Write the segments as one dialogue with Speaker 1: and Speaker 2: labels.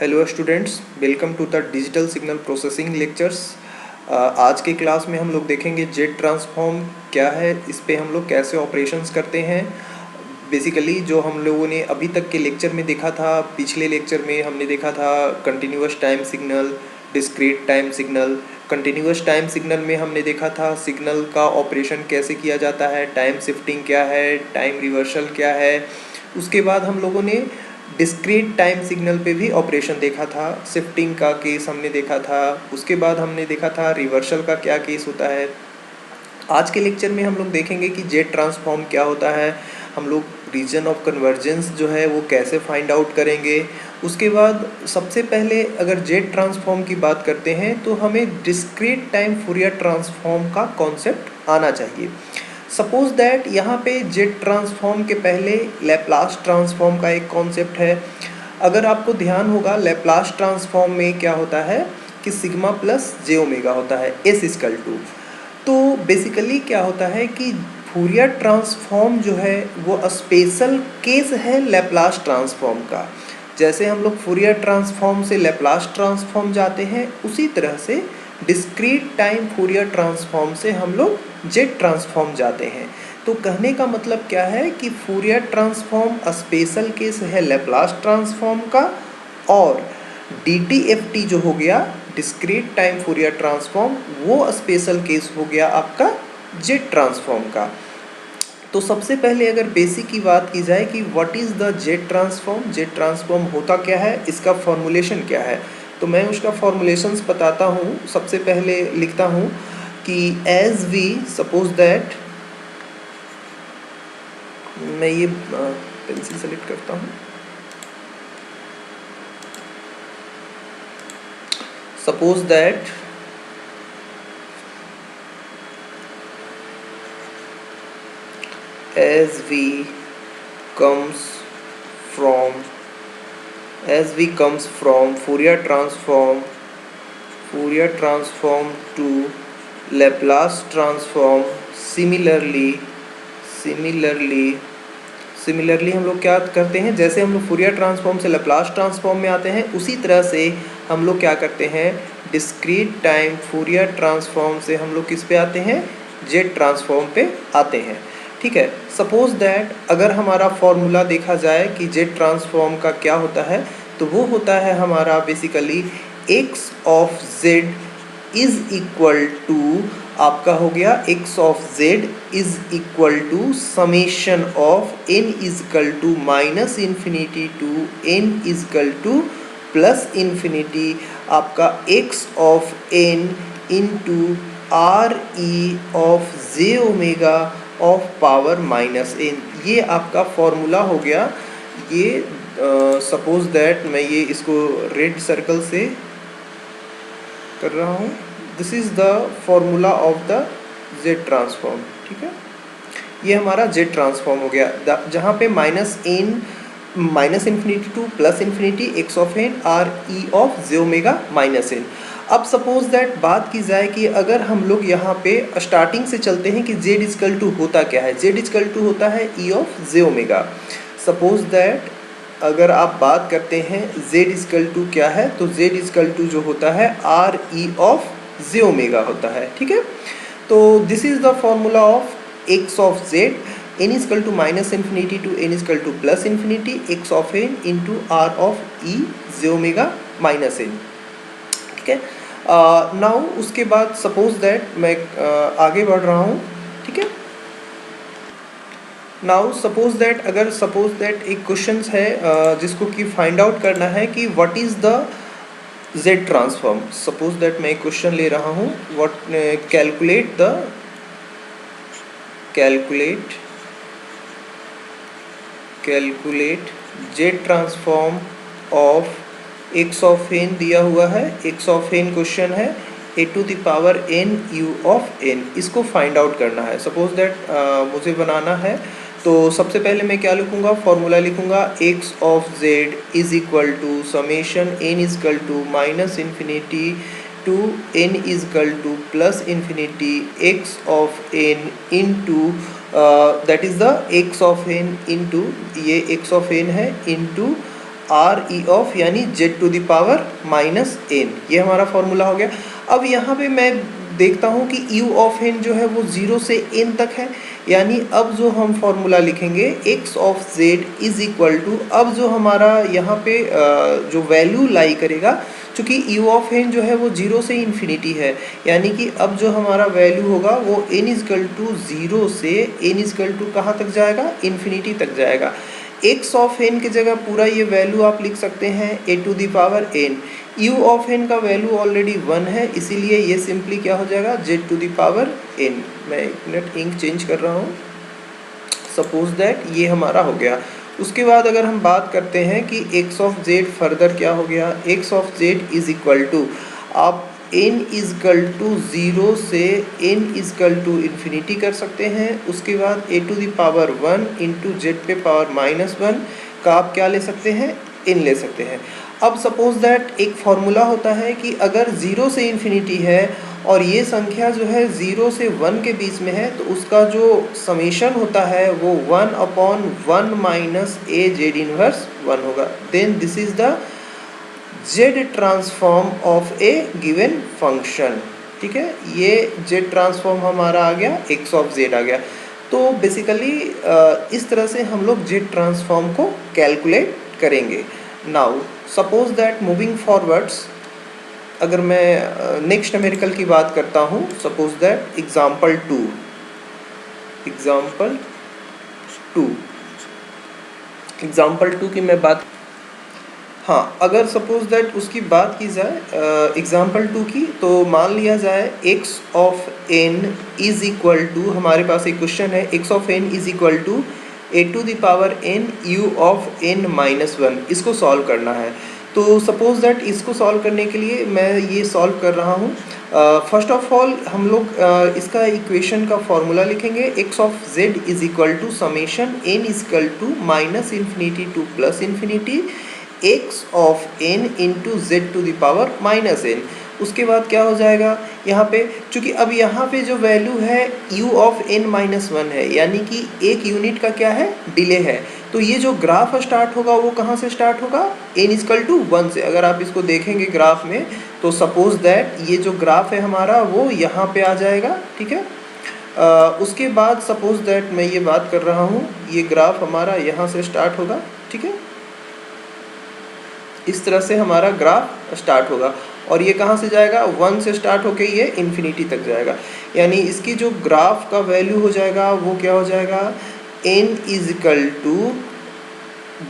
Speaker 1: Hello students, welcome to the digital signal processing lectures. आज के class में हम लोग देखेंगे जेट ट्रांसफॉर्म क्या है, इस पे हम लोग कैसे ऑपरेशंस करते हैं। बेसिकली जो हम लोगों ने अभी तक के लेक्चर में देखा था, पिछले लेक्चर में हमने देखा था continuous time signal, discrete time signal. Continuous time signal में हमने देखा था सिग्नल का ऑपरेशन कैसे किया जाता है, टाइम शिफ्टिंग क्या है, टाइम रिवर्सल क्या है। उसके बाद हम लोगों ने डिस्क्रीट टाइम सिग्नल पे भी ऑपरेशन देखा था, शिफ्टिंग का केस हमने देखा था। उसके बाद हमने देखा था रिवर्सल का क्या केस होता है। आज के लेक्चर में हम लोग देखेंगे कि जेट ट्रांसफॉर्म क्या होता है, हम लोग रीजन ऑफ कन्वर्जेंस जो है वो कैसे फाइंड आउट करेंगे। उसके बाद सबसे पहले अगर जेट ट्रांसफॉर्म की बात करते हैं तो हमें डिस्क्रीट टाइम फूरियर ट्रांसफॉर्म का कॉन्सेप्ट आना चाहिए। सपोज दैट यहाँ पे जेट ट्रांसफॉर्म के पहले लैप्लास ट्रांसफॉर्म का एक कॉन्सेप्ट है। अगर आपको ध्यान होगा लैप्लास ट्रांसफॉर्म में क्या होता है कि सिग्मा प्लस जे ओमेगा होता है, एस इक्वल टू। तो बेसिकली क्या होता है कि फूरियर ट्रांसफॉर्म जो है वो स्पेशल केस है लैप्लास ट्रांसफॉर्म का। जैसे हम लोग फूरियर ट्रांसफॉर्म से लैप्लास ट्रांसफॉर्म जाते हैं, उसी तरह से डिस्क्रीट टाइम फूरियर ट्रांसफॉर्म से हम लोग जेट ट्रांसफॉर्म जाते हैं। तो कहने का मतलब क्या है कि फूरियर ट्रांसफॉर्म स्पेशल केस है लैप्लास ट्रांसफॉर्म का, और DTFT जो हो गया डिस्क्रीट टाइम फूरियर ट्रांसफॉर्म, वो स्पेशल केस हो गया आपका जेट ट्रांसफॉर्म का। तो सबसे पहले अगर बेसिक की बात की जाए कि what is the jet transform, jet transform होता क्या है, इसका फॉर्मूलेशन क्या है, तो मैं उसका फॉर्मूलेशंस बताता हूँ। सबसे पहले लिखता हूँ कि एज वी सपोज दैट, मैं ये पेंसिल सेलेक्ट करता हूँ। Suppose that as v comes from Fourier transform to Laplace transform, similarly हम लोग क्या करते हैं, जैसे हम लोग फूरियर ट्रांसफॉर्म से लैप्लास ट्रांसफॉर्म में आते हैं, उसी तरह से हम लोग क्या करते हैं, डिस्क्रीट टाइम फूरियर ट्रांसफॉर्म से हम लोग किस पे आते हैं, जेट ट्रांसफॉर्म पे आते हैं। ठीक है। सपोज दैट अगर हमारा फॉर्मूला देखा जाए कि जेट ट्रांसफॉर्म का क्या होता है, तो वो होता है हमारा basically x of z is equal to, आपका हो गया x of z is equal to summation of n is equal to minus infinity to n is equal to plus infinity, आपका x of n into r e of j omega of power minus n. ये आपका formula हो गया। ये suppose that मैं ये इसको red circle से कर रहा हूँ। This is the formula of the z transform. ठीक है, ये हमारा जेड ट्रांसफॉर्म हो गया, जहाँ पे minus infinity to plus infinity x of n r e of j omega minus n. अब सपोज दैट बात की जाए कि अगर हम लोग यहाँ पे स्टार्टिंग से चलते हैं कि जेड इजकल टू होता क्या है, जेड इजकल टू होता है ई of j omega. Suppose that अगर आप बात करते हैं जेड इजकल टू क्या है, तो जेड इजकल टू जो होता है r e of j omega होता है। ठीक है, तो this is the formula of x of z, n equal to minus infinity to n equal to plus infinity x of n into r of e j omega minus n. ठीक है, now उसके बाद suppose that मैं आगे बढ़ रहा हूँ। ठीक है, नाउ सपोज दैट एक क्वेश्चन है जिसको कि फाइंड आउट करना है कि what is the z transform. Suppose that मैं एक क्वेश्चन ले रहा हूँ, what calculate z transform of x of n दिया हुआ है, एक्स ऑफ एन क्वेश्चन है, a to the power n u of n, इसको फाइंड आउट करना है। सपोज दैट मुझे बनाना है, तो सबसे पहले मैं क्या लिखूँगा, फॉर्मूला लिखूँगा x of z is equal to summation n is equal to minus infinity to n is equal to plus infinity x of n into that is the x of n into, ये x of n है, into r e of यानी z to the power minus n, ये हमारा formula हो गया। अब यहाँ पे मैं देखता हूँ कि यू ऑफ एन जो है वो 0 से एन तक है, यानी अब जो हम फॉर्मूला लिखेंगे x of z is equal to, अब जो हमारा यहाँ पे जो वैल्यू लाई करेगा, चूँकि यू ऑफ एन जो है वो 0 से इन्फिनिटी है, यानी कि अब जो हमारा वैल्यू होगा वो एन इजकल टू 0 से एन इजकल टू कहाँ तक जाएगा, इन्फिनिटी तक जाएगा। एक्स ऑफ एन की जगह पूरा ये वैल्यू आप लिख सकते हैं a to the power n. U of n का वैल्यू ऑलरेडी 1 है, इसीलिए ये सिंपली क्या हो जाएगा, z to the power n. मैं एक मिनट इंक चेंज कर रहा हूँ। सपोज दैट ये हमारा हो गया। उसके बाद अगर हम बात करते हैं कि एक्स ऑफ जेड फर्दर क्या हो गया, x of z is equal to, आप n इजकल टू 0 से n इजकल टू इन्फिनिटी कर सकते हैं। उसके बाद a to the power 1 into Z पे पावर -1 का आप क्या ले सकते हैं, n ले सकते हैं। अब सपोज दैट एक फॉर्मूला होता है कि अगर 0 से इन्फिनिटी है और ये संख्या जो है 0 से 1 के बीच में है, तो उसका जो समेशन होता है वो 1/1 माइनस a जेड इनवर्स 1 होगा। Then this is the z transform of a given function. ठीक है, ये जेड ट्रांसफॉर्म हमारा आ गया, एक्स ऑफ जेड आ गया। तो बेसिकली इस तरह से हम लोग जेड ट्रांसफॉर्म को कैलकुलेट करेंगे। Now suppose that moving forwards, अगर मैं नेक्स्ट न्यूमेरिकल की बात करता हूँ, सपोज दैट एग्जाम्पल टू की मैं बात, हाँ, अगर सपोज दैट उसकी बात की जाए एग्जाम्पल 2 की, तो मान लिया जाए x of n is equal to, हमारे पास एक क्वेश्चन है, x of n is equal to a to the power n u of n minus 1, इसको सॉल्व करना है। तो सपोज दैट इसको सॉल्व करने के लिए मैं ये सॉल्व कर रहा हूँ। फर्स्ट ऑफ ऑल हम लोग इसका इक्वेशन का फॉर्मूला लिखेंगे, x of z is equal to summation n is equal to minus infinity to plus infinity x of n into z to the power minus n। उसके बाद क्या हो जाएगा, यहाँ पे चूँकि अब यहाँ पे जो वैल्यू है u ऑफ n माइनस 1 है, यानी कि एक यूनिट का क्या है, डिले है। तो ये जो ग्राफ स्टार्ट होगा वो कहाँ से स्टार्ट होगा, n इजकल टू 1 से। अगर आप इसको देखेंगे ग्राफ में, तो सपोज दैट ये जो ग्राफ है हमारा वो यहाँ पे आ जाएगा। ठीक है, उसके बाद सपोज दैट मैं ये बात कर रहा हूँ, ये ग्राफ हमारा यहाँ से स्टार्ट होगा। ठीक है, इस तरह से हमारा ग्राफ स्टार्ट होगा और ये कहाँ से जाएगा, 1 से स्टार्ट होके ये इन्फिनिटी तक जाएगा। यानी इसकी जो ग्राफ का वैल्यू हो जाएगा वो क्या हो जाएगा, n is equal to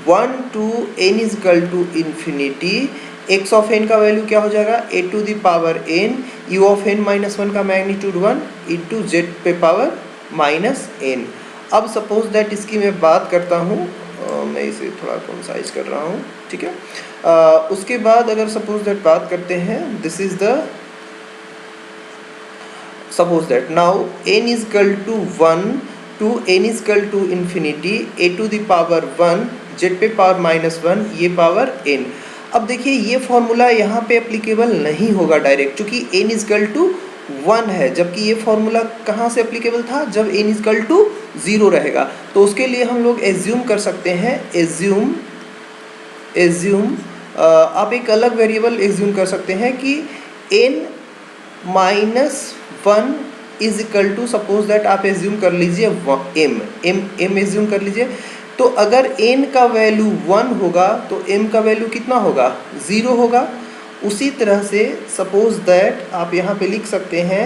Speaker 1: 1 to n is equal to infinity, x of n का वैल्यू क्या हो जाएगा, a to the power n, u of n minus 1 का मैग्नीट्यूड 1 इंटू जेड पे पावर माइनस n। अब सपोज दैट इसकी मैं बात करता हूँ, मैं इसे थोड़ा कंसाइज कर रहा हूँ। ठीक है, उसके बाद अगर सपोज दैट बात करते हैं, this is the suppose that now n is equal to 1 to n is equal to infinity a to the power 1 z पे पावर माइनस 1 ये पावर n। अब देखिए ये फॉर्मूला यहाँ पे एप्लीकेबल नहीं होगा डायरेक्ट, क्योंकि n इज इक्वल टू 1 है, जबकि ये फॉर्मूला कहाँ से एप्लीकेबल था, जब n इज इक्वल टू 0 रहेगा। तो उसके लिए हम लोग एज्यूम कर सकते हैं, एज्यूम आप एक अलग वेरिएबल एज्यूम कर सकते हैं कि n minus 1 is equal to, suppose that आप एज्यूम कर लीजिए m एज्यूम कर लीजिए। तो अगर n का वैल्यू 1 होगा तो m का वैल्यू कितना होगा, 0 होगा। उसी तरह से सपोज दैट आप यहाँ पे लिख सकते हैं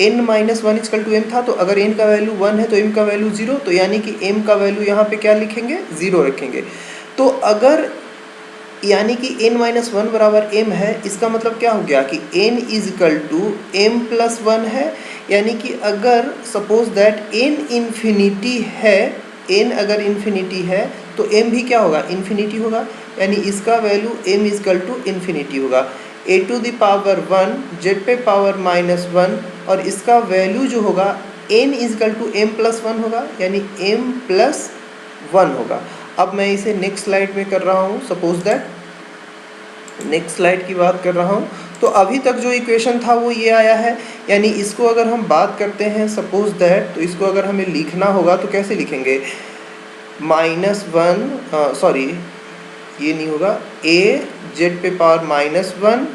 Speaker 1: n minus 1 equal to m था, तो अगर n का वैल्यू 1 है तो m का वैल्यू 0, तो यानी कि m का वैल्यू यहाँ पे क्या लिखेंगे, 0 रखेंगे। तो अगर यानी कि n माइनस 1 बराबर m है, इसका मतलब क्या हो गया कि n is equal to m plus 1 है। यानी कि अगर सपोज दैट n इन्फिनिटी है, n अगर इन्फिनिटी है तो m भी क्या होगा, इन्फिनिटी होगा। यानी इसका value m is equal to infinity होगा, a to the power 1 z पे पावर माइनस 1, और इसका वैल्यू जो होगा n is equal to m plus 1 होगा, यानी m प्लस 1 होगा। अब मैं इसे नेक्स्ट स्लाइड में कर रहा हूँ, सपोज दैट नेक्स्ट स्लाइड की बात कर रहा हूँ। तो अभी तक जो इक्वेशन था वो ये आया है, यानी इसको अगर हम बात करते हैं सपोज दैट, तो इसको अगर हमें लिखना होगा तो कैसे लिखेंगे, -1, सॉरी ये नहीं होगा, a z पे पावर -1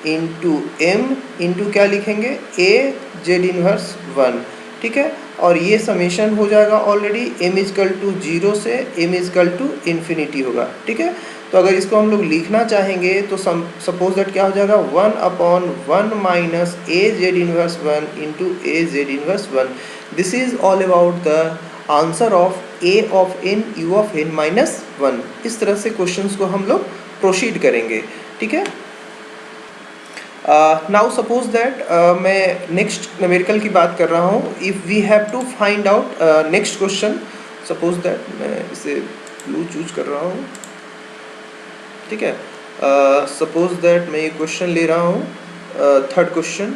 Speaker 1: इंटू m इंटू क्या लिखेंगे, a z इनवर्स 1, ठीक है। और ये समेशन हो जाएगा ऑलरेडी, m इजकल टू 0 से m इजकल टू इन्फिनिटी होगा, ठीक है। तो अगर इसको हम लोग लिखना चाहेंगे तो सपोज दैट क्या हो जाएगा, 1/1 minus a z inverse 1 into a z inverse 1। This is all about the answer of a of n u of n minus 1। इस तरह से क्वेश्चंस को हम लोग प्रोसीड करेंगे, ठीक है। नाउ सपोज दैट मैं नेक्स्ट न्यूमेरिकल की बात कर रहा हूँ। If we have to find out next question, suppose that मैं इसे ब्लू चूज कर रहा हूँ, ठीक है। सपोज दैट मैं ये क्वेश्चन ले रहा हूँ, third question,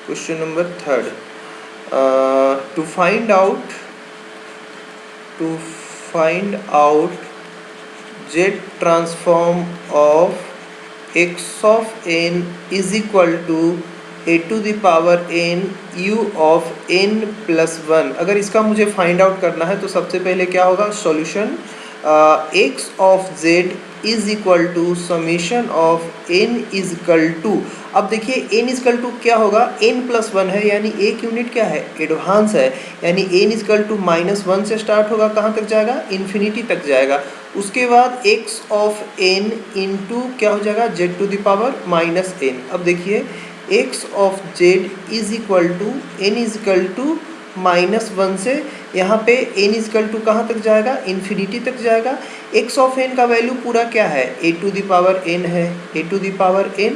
Speaker 1: question number third. To find out z transform of x of n is equal to a to the power n u of n plus 1। अगर इसका मुझे फाइंड आउट करना है तो सबसे पहले क्या होगा, solution x of z is equal to summation of n is equal to, अब देखिए n इज इक्वल टू क्या होगा, n प्लस 1 है, यानी एक यूनिट क्या है, एडवांस है, यानी n इज इक्वल टू -1 से स्टार्ट होगा, कहाँ तक जाएगा, इन्फिनिटी तक जाएगा। उसके बाद x ऑफ n इंटू क्या हो जाएगा, z to the power -n। अब देखिए x of z is equal to n is equal to -1 से यहाँ पे n इज इक्वल टू कहाँ तक जाएगा, इन्फिनिटी तक जाएगा। x ऑफ n का वैल्यू पूरा क्या है, a to the power n है, a to the power n,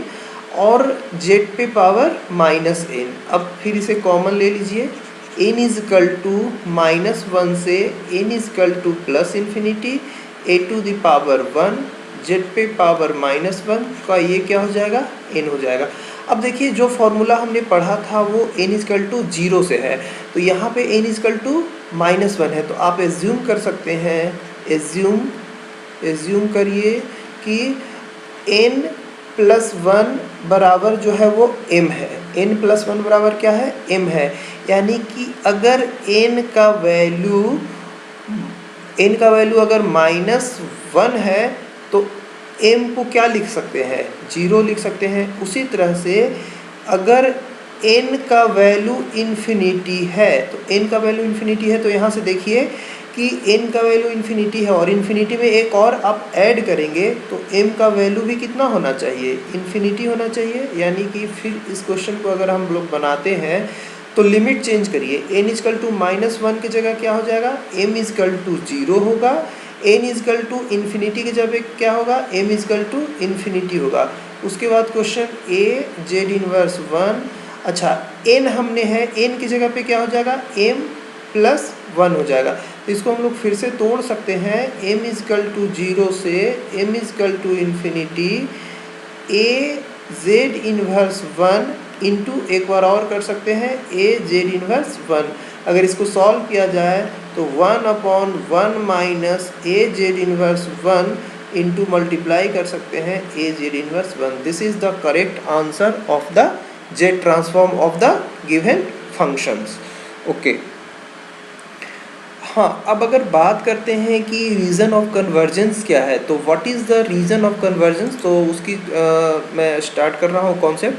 Speaker 1: और z पे पावर -n। अब फिर इसे कॉमन ले लीजिए, n इज इक्वल टू -1 से n is equal to plus infinity a to the power 1, z पे पावर -1 का ये क्या हो जाएगा, n हो जाएगा। अब देखिए जो फॉर्मूला हमने पढ़ा था वो n इजकल टू 0 से है, तो यहाँ पे n इजकल टू -1 है, तो आप एज्यूम कर सकते हैं, एज्यूम करिए कि n प्लस 1 बराबर जो है वो m है, n प्लस 1 बराबर क्या है, m है। यानी कि अगर n का वैल्यू अगर -1 है तो m को क्या लिख सकते हैं, 0 लिख सकते हैं। उसी तरह से अगर n का वैल्यू इन्फिनिटी है, तो n का वैल्यू इन्फिनिटी है, तो यहाँ से देखिए कि n का वैल्यू इन्फिनिटी है और इन्फिनिटी में एक और आप ऐड करेंगे तो m का वैल्यू भी कितना होना चाहिए, इन्फिनिटी होना चाहिए। यानी कि फिर इस क्वेश्चन को अगर हम लोग बनाते हैं तो लिमिट चेंज करिए, n इजकल टू -1 की जगह क्या हो जाएगा, m इजकल टू 0 होगा, n इजकल टू इन्फिनिटी की जगह क्या होगा, m इजकल टू इन्फिनिटी होगा। उसके बाद क्वेश्चन a z इनवर्स 1, अच्छा n हमने है, n की जगह पे क्या हो जाएगा, m प्लस 1 हो जाएगा। तो इसको हम लोग फिर से तोड़ सकते हैं, m इजकल टू 0 से m equal to infinity a z inverse 1 into एक बार और कर सकते हैं a z इनवर्स 1। अगर इसको सॉल्व किया जाए तो 1/1 minus a z inverse 1 into multiply कर सकते हैं a z inverse 1। This is the correct answer of the z transform of the given functions. Okay, हाँ, अब अगर बात करते हैं कि रीज़न ऑफ कन्वर्जेंस क्या है, तो what is the region of convergence, तो उसकी मैं स्टार्ट कर रहा हूँ concept.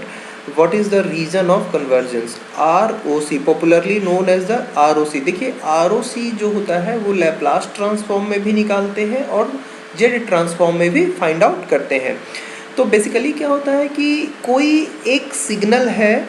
Speaker 1: What is the region of convergence, ROC, popularly known as the ROC। देखिए ROC जो होता है वो लैप्लास ट्रांसफॉर्म में भी निकालते हैं और जेड ट्रांसफॉर्म में भी फाइंड आउट करते हैं। तो बेसिकली क्या होता है कि कोई एक सिग्नल है,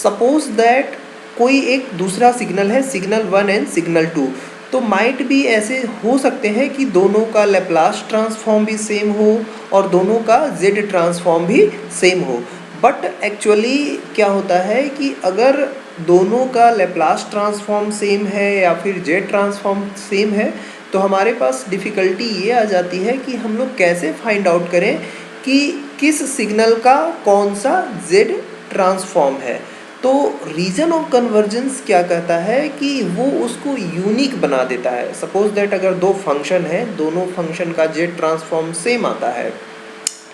Speaker 1: सपोज दैट कोई एक दूसरा सिग्नल है, सिग्नल 1 एंड सिग्नल 2, तो माइट भी ऐसे हो सकते हैं कि दोनों का लैप्लास ट्रांसफॉर्म भी सेम हो और दोनों का जेड ट्रांसफॉर्म भी सेम हो। बट एक्चुअली क्या होता है कि अगर दोनों का लैप्लास ट्रांसफॉर्म सेम है या फिर जेड ट्रांसफॉर्म सेम है तो हमारे पास डिफ़िकल्टी ये आ जाती है कि हम लोग कैसे फाइंड आउट करें कि किस सिग्नल का कौन सा जेड ट्रांसफॉर्म है। तो रीजन ऑफ कन्वर्जेंस क्या कहता है कि वो उसको यूनिक बना देता है। सपोज दैट अगर दो फंक्शन है, दोनों फंक्शन का जेड ट्रांसफॉर्म सेम आता है,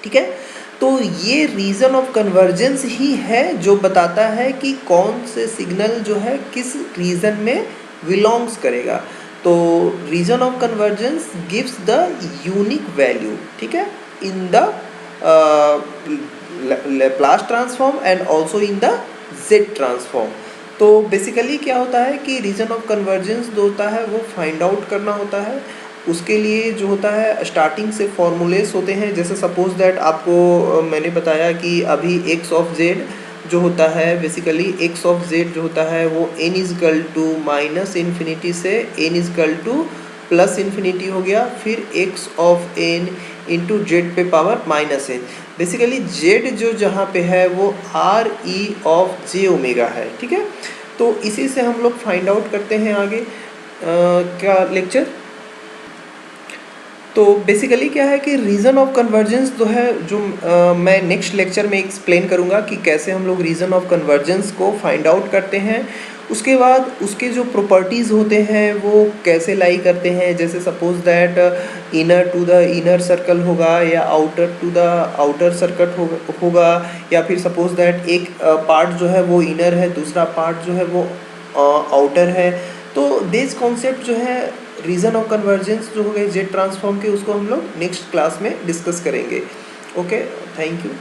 Speaker 1: ठीक है, तो ये रीज़न ऑफ कन्वर्जेंस ही है जो बताता है कि कौन से सिग्नल जो है किस रीजन में बिलोंग्स करेगा। तो region of convergence gives the unique value, ठीक है, in the Laplace transform and also in the z transform. तो बेसिकली क्या होता है कि रीजन ऑफ कन्वर्जेंस जो होता है वो फाइंड आउट करना होता है। उसके लिए जो होता है स्टार्टिंग से फॉर्मूलेस होते हैं, जैसे सपोज दैट आपको मैंने बताया कि अभी एक्स ऑफ जेड जो होता है, बेसिकली एक्स ऑफ जेड जो होता है वो n is equal to minus infinity से n is equal to plus infinity हो गया, फिर x of n into Z पे power minus n. Basically z जो जहाँ पे है वो r e of j omega है, ठीक है। तो इसी से हम लोग फाइंड आउट करते हैं आगे क्या लेक्चर। तो बेसिकली क्या है कि रीज़न ऑफ कन्वर्जेंस जो है जो मैं नेक्स्ट लेक्चर में एक्सप्लेन करूँगा कि कैसे हम लोग रीज़न ऑफ कन्वर्जेंस को फाइंड आउट करते हैं। उसके बाद उसके जो प्रॉपर्टीज़ होते हैं वो कैसे लाई करते हैं, जैसे suppose that inner to the inner circle होगा या outer to the outer circle होगा, या फिर सपोज दैट एक पार्ट जो है वो इनर है, दूसरा पार्ट जो है वो आउटर है। तो दिस कॉन्सेप्ट जो है रीज़न ऑफ कन्वर्जेंस जो हो गए जेड ट्रांसफॉर्म के, उसको हम लोग नेक्स्ट क्लास में डिस्कस करेंगे। Okay, thank you.